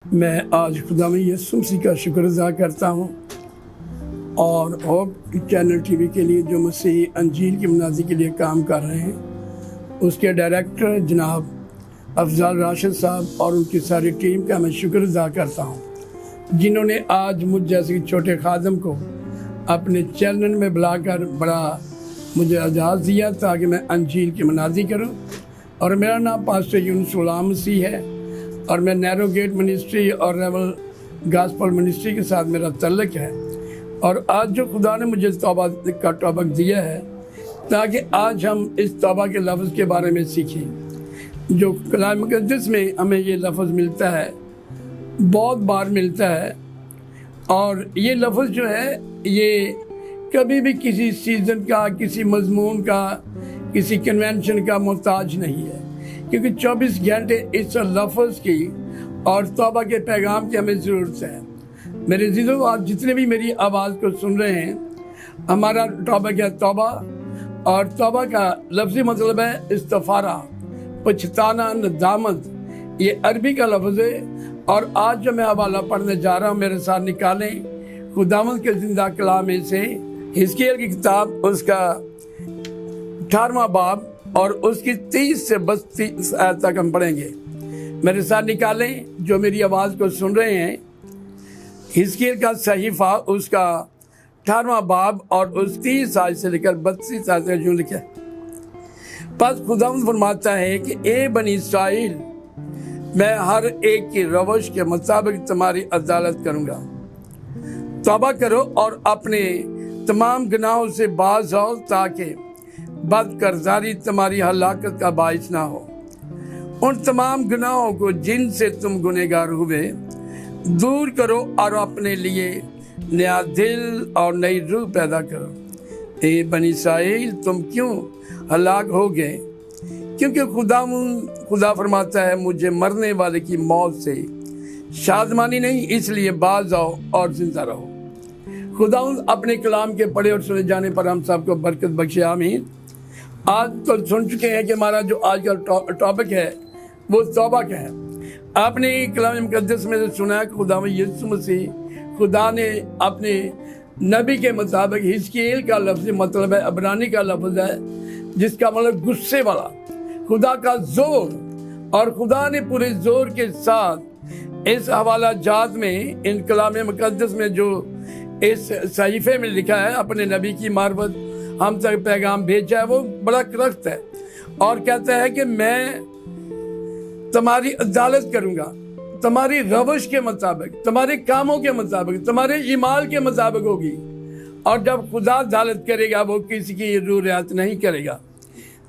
मैं आज खुदा में यीशु मसीह का शुक्र अदा करता हूँ और होप चैनल टीवी के लिए जो मसीह अंजील की मनाजी के लिए काम कर रहे हैं उसके डायरेक्टर जनाब अफजल राशिद साहब और उनकी सारी टीम का मैं शुक्र अदा करता हूँ जिन्होंने आज मुझ जैसे छोटे खादम को अपने चैनल में बुलाकर बड़ा मुझे एजाज़ दिया ताकि मैं अंजील की मनाजी करूँ। और मेरा नाम पास्टर यूनुस गुलाम मसीह है और मैं नैरो गेट मिनिस्ट्री और रेवल गॉस्पेल मिनिस्ट्री के साथ मेरा तल्लुक़ है। और आज जो खुदा ने मुझे तौबा का टॉपिक दिया है ताकि आज हम इस तौबा के लफ्ज़ के बारे में सीखें। जो कलाम मुक़द्दस में हमें ये लफ्ज़ मिलता है, बहुत बार मिलता है, और ये लफ्ज़ जो है ये कभी भी किसी सीज़न का, किसी मज़मून का, किसी कन्वेंशन का मोहताज नहीं है, क्योंकि 24 घंटे इस लफ्ज़ की और तौबा के पैगाम की हमें ज़रूरत है। मेरे अज़ीज़ों, आप जितने भी मेरी आवाज़ को सुन रहे हैं, हमारा टॉपिक है तौबा, और तौबा का लफ्ज़ी मतलब है इस्तग़फ़ार, पछताना, नदामत। ये अरबी का लफ्ज़ है। और आज जो मैं हवाला पढ़ने जा रहा हूँ, मेरे साथ निकालें खुदावंद के ज़िंदा कलाम में से हिजकिय्याह की किताब, उसका 18वां बाब और उसकी 30 से 32 आयत तक हम पढ़ेंगे। मेरे साथ निकालें जो मेरी आवाज़ को सुन रहे हैं। हिजकिय्याह का सहीफ़ा, उसका 18वां बाब और उस 30 आयत से लेकर 32 आयत तक यूँ लिखा है। बस खुदावंद फरमाता है कि ए बनी इस्राएल, मैं हर एक की रवश के मुताबिक तुम्हारी अदालत करूँगा। तौबा करो और अपने तमाम गुनाहों से बाज आओ ताकि बदकरदारी तुम्हारी हलाकत का बाइस ना हो। उन तमाम गुनाहों को जिनसे तुम गुनहगार हुए दूर करो और अपने लिए नया दिल और नई रूह पैदा करो। ए बनी इस्राएल, तुम क्यों हलाक हो गए? क्योंकि खुदा फरमाता है, मुझे मरने वाले की मौत से शादमानी नहीं, इसलिए बाज आओ और जिंदा रहो। खुदा अपने कलाम के पढ़े और सुने जाने पर हम सबको बरकत बख्शे, आमीन। आज तो सुन चुके हैं कि हमारा जो आज का टॉपिक है वो तौबा का है। आपने कलाम मुक़द्दस में से सुना है कि खुदा में यीशु मसीह, खुदा ने अपने नबी के मुताबिक, हिजकिय्याह का लफ्ज़ मतलब है, अबरानी का लफ्ज़ है जिसका मतलब गुस्से वाला, खुदा का जोर। और खुदा ने पूरे जोर के साथ इस हवाला जात में, इन कलाम मुक़द्दस में जो इस सहीफ़े में लिखा है, अपने नबी की मार्फत हम तक पैगाम भेजा है, वो बड़ा करख्त है। और कहता है कि मैं तुम्हारी अदालत करूँगा तुम्हारी रवश के मुताबिक, तुम्हारे कामों के मुताबिक, तुम्हारे ईमाल के मुताबिक होगी। और जब खुदा अदालत करेगा वो किसी की रूह रियायत नहीं करेगा।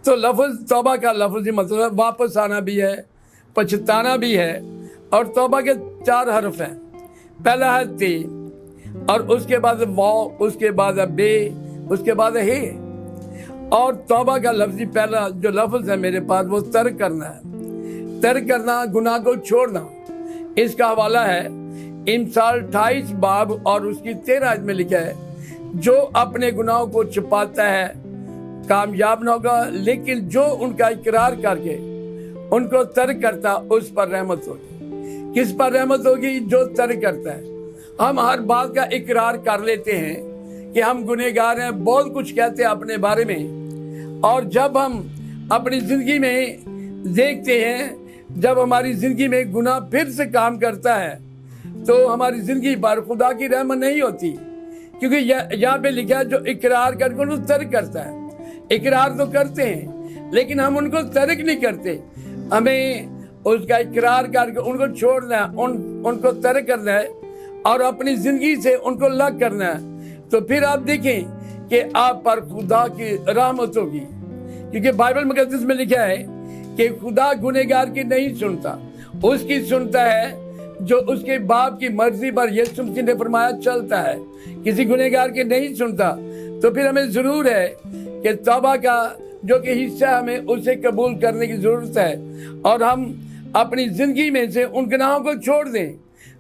तो लफ्ज़ तौबा का लफ्ज़ी मतलब वापस आना भी है, पछताना भी है। और तौबा के 4 हर्फ हैं। पहला है ते, और उसके बाद वाव, उसके बाद बे, उसके बाद हे। और तौबा का लफ्ज़ी पहला जो लफ्ज़ है मेरे पास वो तर्क करना है। तर्क करना, गुनाह को छोड़ना। इसका हवाला है इमसाल 28 बाब और उसकी 13 आयत में लिखा है, जो अपने गुनाहों को छुपाता है कामयाब न होगा, लेकिन जो उनका इकरार करके उनको तर्क करता उस पर रहमत होगी। किस पर रहमत होगी? जो तर्क करता है। हम हर बात का इकरार कर लेते हैं कि हम गुनहगार हैं, बहुत कुछ कहते हैं अपने बारे में। और जब हम अपनी ज़िंदगी में देखते हैं, जब हमारी ज़िंदगी में गुनाह फिर से काम करता है, तो हमारी ज़िंदगी पर खुदा की रहमत नहीं होती। क्योंकि यहाँ पे लिखा है, जो इकरार करके उनको तर्क करता है। इकरार तो करते हैं लेकिन हम उनको तर्क नहीं करते। हमें उसका इकरार करके उनको छोड़ना है, उनको तर्क करना है और अपनी ज़िंदगी से उनको अलग करना है। तो फिर आप देखें कि आप पर खुदा की रहमत होगी। क्योंकि बाइबल मुक़द्दस में लिखा है कि खुदा गुनहगार की नहीं सुनता, उसकी सुनता है जो उसके बाप की मर्जी पर यीशु मसीह ने फरमाया चलता है। किसी गुनहगार की नहीं सुनता। तो फिर हमें ज़रूर है कि तौबा का जो कि हिस्सा हमें उसे कबूल करने की ज़रूरत है और हम अपनी ज़िंदगी में से उन गुनाहों को छोड़ दें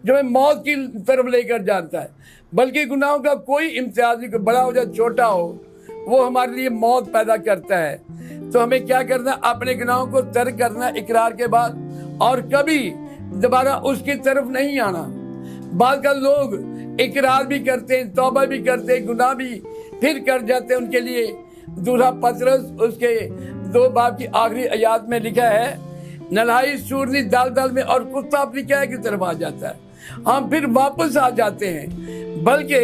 जो हमें मौत की तरफ लेकर जाता है। बल्कि गुनाहों का कोई इम्तियाज नहीं, बड़ा हो या छोटा हो, वो हमारे लिए मौत पैदा करता है। तो हमें क्या करना? अपने गुनाहों को तर्क करना इकरार के बाद, और कभी दोबारा उसकी तरफ नहीं आना। बाद का लोग इकरार भी करते हैं, तौबा भी करते हैं, गुनाह भी फिर कर जाते हैं। उनके लिए दूसरा पतरस उसके 2 बाब की आखिरी आयत में लिखा है, नल्हाई सूरनी दाल दाल में और कुत्ता अपनी क्या की तरफ आ जाता है। हम फिर वापस आ जाते हैं, बल्कि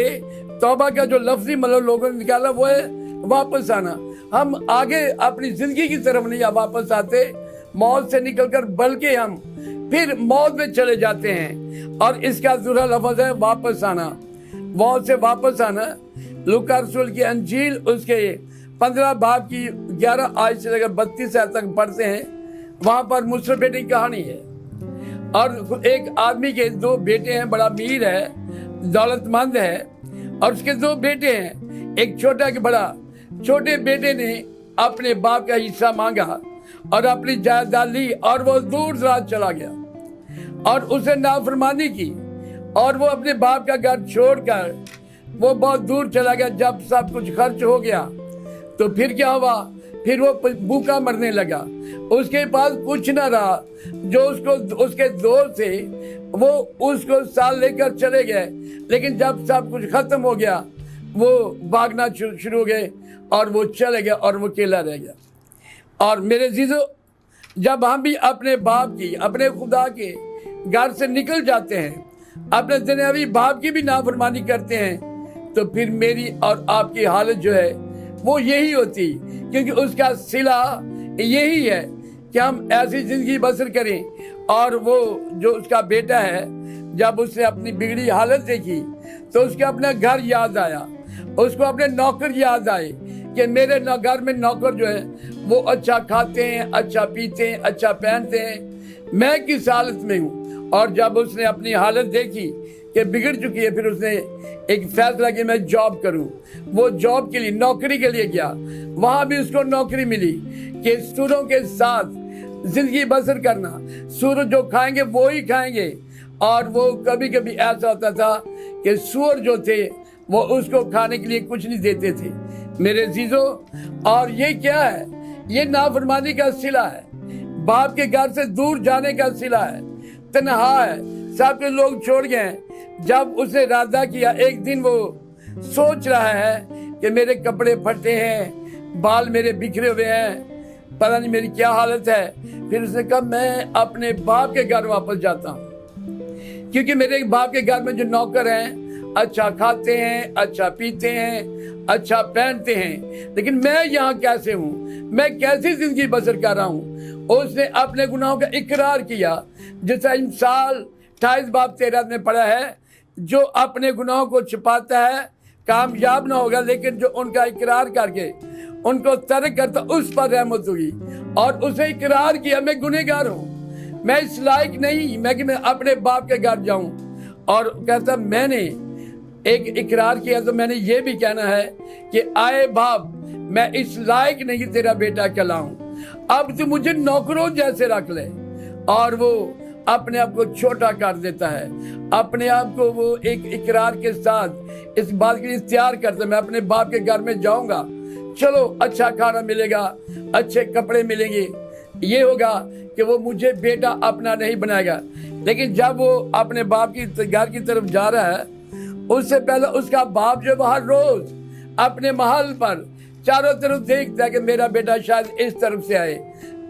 तौबा का जो लफ्जी मतलब लोगों ने निकाला वो है वापस आना। हम आगे अपनी जिंदगी की तरफ नहीं वापस आते मौत से निकलकर, बल्कि हम फिर मौत में चले जाते हैं। और इसका दूसरा लफ्ज है वापस आना, मौत से वापस आना। लूका रसूल की अंजील उसके 15 बाब की 11 आयत से लेकर 32 आयत तक पढ़ते हैं। वहां पर मुसर बेटे की कहानी है, और एक आदमी के 2 बेटे हैं, बड़ा अमीर है, दौलतमंद है, और उसके 2 बेटे हैं, एक छोटा के बड़ा। छोटे बेटे ने अपने बाप का हिस्सा मांगा और अपनी जायदाद ली, और वो दूर दराज चला गया और उसे नाफरमानी की, और वो अपने बाप का घर छोड़कर वो बहुत दूर चला गया। जब सब कुछ खर्च हो गया तो फिर क्या हुआ, फिर वो भूखा मरने लगा। उसके पास कुछ न रहा। जो उसके दोस्त थे वो उसको साथ लेकर चले गए, लेकिन जब सब कुछ खत्म हो गया वो भागना शुरू हो गए और वो चले गया और वो अकेला रह गया। और मेरे जीजो, जब हम भी अपने बाप की, अपने खुदा के घर से निकल जाते हैं, अपने दुनियावी बाप की भी नाफरमानी करते हैं, तो फिर मेरी और आपकी हालत जो है वो यही होती, क्योंकि उसका सिला यही है कि हम ऐसी जिंदगी बसर करें। और वो जो उसका बेटा है, जब उसने अपनी बिगड़ी हालत देखी तो उसको अपना घर याद आया, उसको अपने नौकर याद आए कि मेरे घर में नौकर जो है वो अच्छा खाते हैं, अच्छा पीते हैं, अच्छा पहनते हैं, मैं किस हालत में हूँ। और जब उसने अपनी हालत देखी कि बिगड़ चुकी है, फिर उसने एक फैसला कि मैं जॉब करूं। वो जॉब के लिए, नौकरी के लिए गया। वहां भी उसको नौकरी मिली कि सूरों के साथ जिंदगी बसर करना, सूर जो खाएंगे वो ही खाएंगे। और वो कभी कभी ऐसा होता था कि सूर जो थे वो उसको खाने के लिए कुछ नहीं देते थे मेरे जीजो। और ये क्या है, ये नाफरमानी का सिला है, बाप के घर से दूर जाने का सिला है, तन्हा है, सब के लोग छोड़ गए। जब उसने इरादा किया, एक दिन वो सोच रहा है कि मेरे कपड़े फटे हैं, बाल मेरे बिखरे हुए हैं, पता नहीं मेरी क्या हालत है। फिर उसने कहा मैं अपने बाप के घर वापस जाता हूँ, क्योंकि मेरे बाप के घर में जो नौकर हैं अच्छा खाते हैं, अच्छा पीते हैं, अच्छा पहनते हैं, लेकिन मैं यहाँ कैसे हूँ, मैं कैसी जिंदगी बसर कर रहा हूँ। उसने अपने गुनाहों का इकरार किया, जैसा इंसाल 28 बाब 13 में पढ़ा है, जो अपने गुनाहों को छिपाता है कामयाब ना होगा, लेकिन जो उनका इकरार करके उनको तर्क करता उस पर रहमत होगी। और उसे इकरार किया मैं गुनहगार हूँ, मैं इस लायक नहीं मैं कि मैं अपने बाप के घर जाऊं। और कहता मैंने एक इकरार किया तो मैंने ये भी कहना है कि आए बाप, मैं इस लायक नहीं तेरा बेटा कहलाऊं, अब तू मुझे नौकरों जैसे रख ले। और वो अपने आप को छोटा कर देता है, अपने आप को वो एक इकरार के साथ इस बात के लिए तैयार करता, मैं अपने बाप के घर में जाऊंगा, चलो अच्छा खाना मिलेगा, अच्छे कपड़े मिलेंगे, ये होगा कि वो मुझे बेटा अपना नहीं बनाएगा। लेकिन जब वो अपने बाप की घर की तरफ जा रहा है, उससे पहले उसका बाप जो हर रोज अपने महल पर चारों तरफ देखता है कि मेरा बेटा शायद इस तरफ से आए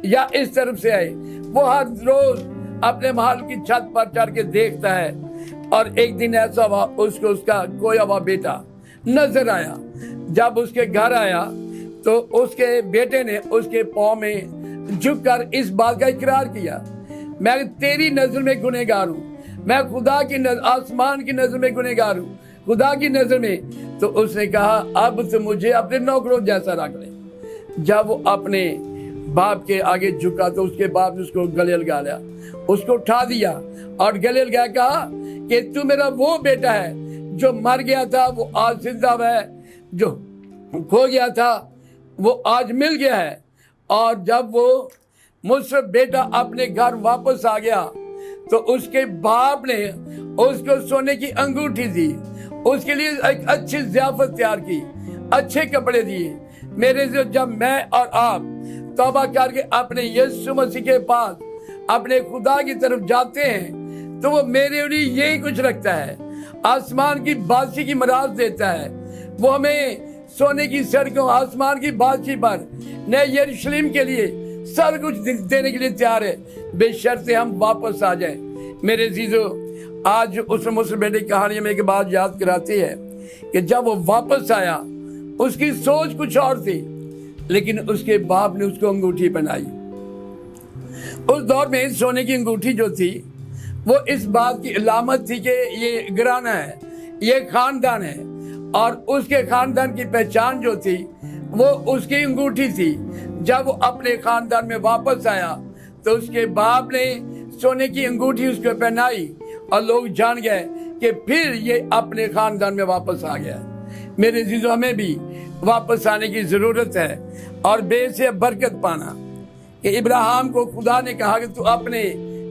या इस तरफ से आए। वो हर रोज अपने महल की छत पर चढ़ के देखता है। और एक दिन ऐसा हुआ, उसको उसका खोया हुआ बेटा नजर आया। जब उसके घर आया तो उसके बेटे ने उसके पाँव में झुककर इस बात का इकरार किया, मैं तेरी नजर में गुनहगार हूँ, मैं खुदा की नजर, आसमान की नजर में गुनहगार हूँ, खुदा की नजर में। तो उसने कहा अब तो मुझे अपने नौकरों जैसा रख ले। जब वो अपने बाप के आगे झुका तो उसके बाप ने उसको गले लगा लिया, उसको उठा दिया और गले लगा कहा कि तू मेरा वो बेटा है जो मर गया था वो आज जिंदा है, जो खो गया था वो आज मिल गया है। और जब वो मुझसे बेटा अपने घर वापस आ गया तो उसके बाप ने उसको सोने की अंगूठी दी, उसके लिए एक अच्छी ज़ियाफत तैयार की, अच्छे कपड़े दिए। मेरे से जब मैं और आप तौबा करके अपने यीशु मसीह के पास अपने खुदा की तरफ जाते हैं तो वो मेरे लिए यही कुछ रखता है। आसमान की बादशाही की मिरास देता है। वो हमें सोने की सड़कों, आसमान की बादशाही पर, नए यरूशलेम के लिए सब कुछ देने के लिए तैयार है, बेशर्ते हम वापस आ जाएं। मेरे जीजो, आज उस मुस्लिम बेटे की कहानी में एक बात याद कराती है कि जब वो वापस आया उसकी सोच कुछ और थी, लेकिन उसके बाप ने उसको अंगूठी पहनाई। उस दौर में सोने की अंगूठी जो थी वो इस बात की अलामत थी कि ये घराना है, ये खानदान है, और उसके खानदान की पहचान जो थी वो उसकी अंगूठी थी। जब वो अपने खानदान में वापस आया तो उसके बाप ने सोने की अंगूठी उसको पहनाई और लोग जान गए कि फिर ये अपने खानदान में वापस आ गया। मेरे जीजों, हमें भी वापस आने की जरूरत है और बेसे बरकत पाना। कि इब्राहिम को खुदा ने कहा कि तू अपने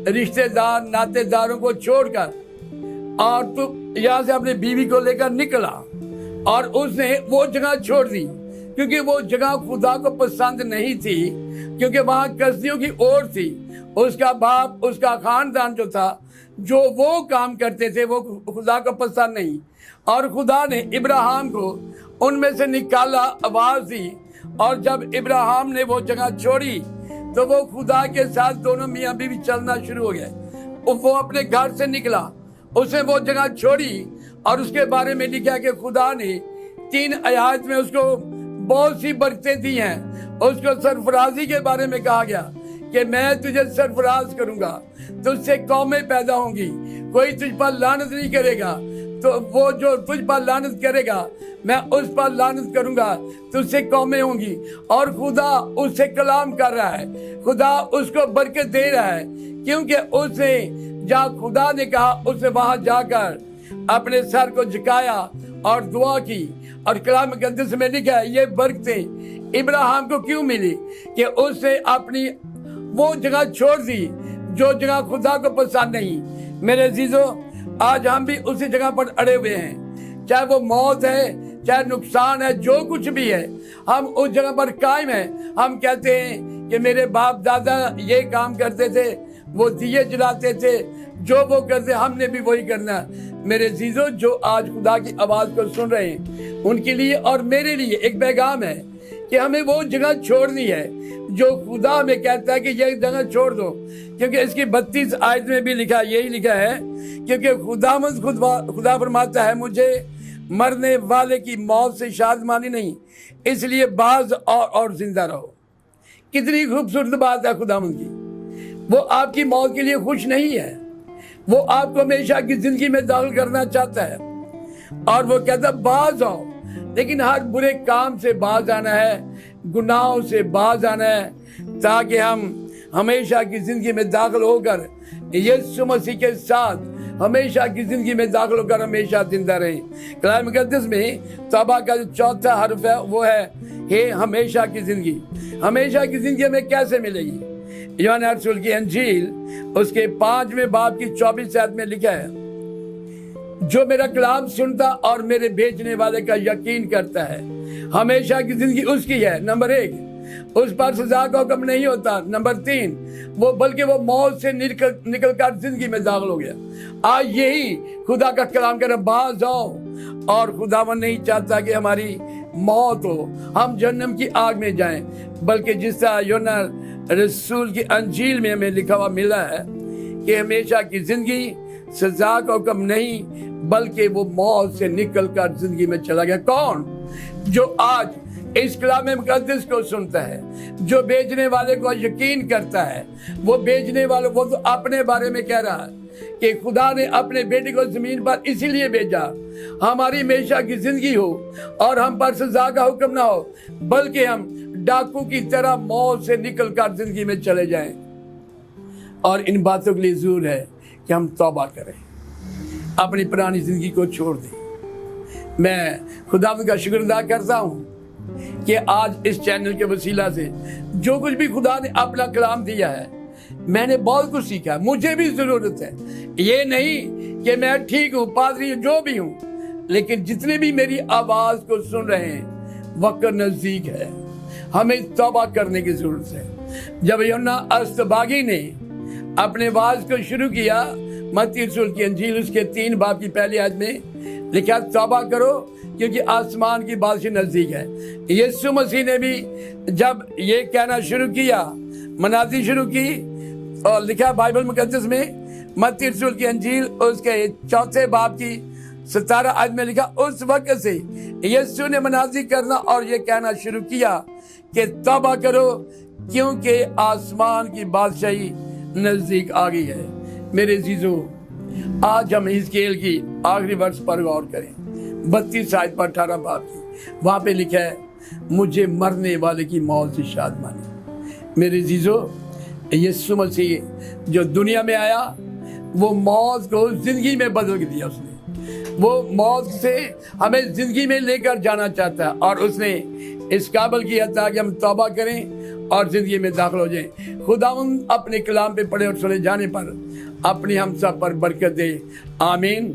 रिश्तेदार नातेदारों को छोड़कर और तू यहाँ से अपनी बीवी को लेकर निकला, और उसने वो जगह छोड़ दी क्योंकि वो जगह खुदा को पसंद नहीं थी, क्योंकि वहाँ कसदियों की ओर थी। उसका बाप, उसका खानदान जो था, जो वो काम करते थे वो खुदा को पसंद नहीं, और खुदा ने इब्राहिम को उनमें से निकाला, आवाज दी। और जब इब्राहिम ने वो जगह छोड़ी तो वो खुदा के साथ दोनों मियाँ बीवी चलना शुरू हो गए। वो अपने घर से निकला, उसने वो जगह छोड़ी, और उसके बारे में लिखा कि खुदा ने 3 आयत में उसको बहुत सी बरकतें दी हैं। उसको सरफराजी के बारे में कहा गया कि मैं तुझे सरफराज करूंगा, तुझसे कौमें पैदा होंगी, कोई तुझ पर लानत नहीं करेगा, तो वो जो तुझ पर लानत करेगा मैं उस पर लानत करूंगा, तुझसे कौमें होंगी। और खुदा उससे कलाम कर रहा है, खुदा उसको बरकत दे रहा है, क्योंकि उसने जहाँ खुदा ने कहा उसने वहां जाकर अपने सर को झुकाया और दुआ की। और कलाम मुकद्दस में लिखा है ये बरकतें इब्राहिम को क्यों मिली कि उसने अपनी वो जगह छोड़ दी जो जगह खुदा को पसंद नहीं। मेरे अजीजों, आज हम भी उसी जगह पर अड़े हुए हैं, चाहे वो मौत है, चाहे नुकसान है, जो कुछ भी है, हम उस जगह पर कायम हैं। हम कहते हैं कि मेरे बाप दादा ये काम करते थे, वो दिए जलाते थे, जो वो करते हमने भी वही करना। मेरे अजीजों, जो आज खुदा की आवाज को सुन रहे हैं, उनके लिए और मेरे लिए एक पैगाम है कि हमें वो जगह छोड़नी है जो खुदा हमें कहता है कि ये जगह छोड़ दो। क्योंकि इसकी 32 आयत में भी लिखा, यही लिखा है, क्योंकि खुदा फरमाता है मुझे मरने वाले की मौत से शादमानी नहीं, इसलिए बाज और जिंदा रहो। कितनी खूबसूरत बात है खुदावंद की। वो आपकी मौत के लिए खुश नहीं है, वो आपको हमेशा की जिंदगी में दाखिल करना चाहता है, और वो कहता है बाज आओ। लेकिन हर बुरे काम से बाज आना है, गुनाहों से बाज आना है, ताकि हम हमेशा की जिंदगी में दाखिल होकर यीशु मसीह के साथ हमेशा की जिंदगी में दाखिल होकर हमेशा जिंदा रहें। कलाम मुकद्दस में तौबा का जो 4था हर्फ है वो है हे हमेशा की जिंदगी। हमेशा की जिंदगी हमें कैसे मिलेगी? यूहन्ना रसूल की अंजील उसके 5वें बाब की 24 आयत में लिखा है, जो मेरा कलाम सुनता और मेरे भेजने वाले का यकीन करता है, हमेशा की जिंदगी उसकी है। नंबर 1, उस पर सजा का हुक्म नहीं होता। नंबर 3, वो बल्कि वो मौत से निकल कर जिंदगी में दाखिल हो गया। आज यही खुदा का कलाम कर बाज आओ। और खुदावन नहीं चाहता कि हमारी मौत हो, हम जहन्नम की आग में जाएं, बल्कि जिस तरह यूहन्ना रसूल की अंजील में हमें लिखा हुआ मिला है कि हमेशा की जिंदगी सजा का हुक्म नहीं, बल्कि वो मौत से निकल कर जिंदगी में चला गया। कौन? जो आज इस कलाम मुकद्दस को सुनता है, जो भेजने वाले को यकीन करता है। वो भेजने वाले वो तो अपने बारे में कह रहा है कि खुदा ने अपने बेटे को जमीन पर इसीलिए भेजा हमारी हमेशा की जिंदगी हो और हम पर सजा का हुक्म ना हो, बल्कि हम डाकू की तरह मौत से निकल कर जिंदगी में चले जाएं। और इन बातों के लिए जरूर है कि हम तौबा करें, अपनी पुरानी जिंदगी को छोड़ दें। मैं खुदावंद का शुक्र अदा करता हूँ कि आज इस चैनल के वसीला से जो कुछ भी खुदा ने अपना कलाम दिया है, मैंने बहुत कुछ सीखा। मुझे भी जरूरत है, ये नहीं कि मैं ठीक हूँ, पादरी हूँ, जो भी हूँ, लेकिन जितने भी मेरी आवाज को सुन रहे हैं, वक्त नजदीक है, हमें तौबा करने की जरूरत है। जब यूहन्ना अस्तबागी ने अपने वाज को शुरू किया। मत्ती रसूल की अंजील उसके 3 बाब की पहली आयत में लिखा, तौबा करो क्योंकि आसमान की बादशाही नजदीक है। यीशु मसीह ने भी जब ये कहना शुरू किया, मनाजी शुरू की, और लिखा बाइबल मुकद्दस में मत्ती रसूल की अंजील उसके 4 बाब की 17 आयत में लिखा, उस वक्त से यीशु ने मनाजी करना और ये कहना शुरू किया कि तौबा करो क्योंकि आसमान की बादशाही नजदीक आ गई है। मेरे अजीजों, आज हम हिजकिय्येल की आखिरी वर्ष पर गौर करें, 32 आयत पर 18 बाब की। वहां पे लिखा है, मुझे मरने वाले की मौत से शाद माने। मेरे अजीजों, यीशु मसीह जो दुनिया में आया, वो मौत को जिंदगी में बदल के दिया। उसने वो मौत से हमें जिंदगी में लेकर जाना चाहता है, और उसने इस काबिल किया था कि हम तौबा करें और जिंदगी में दाखिल हो जाएं। खुदावंद अपने कलाम पे पढ़े और सुने जाने पर अपनी हम सब पर बरकत दे। आमीन।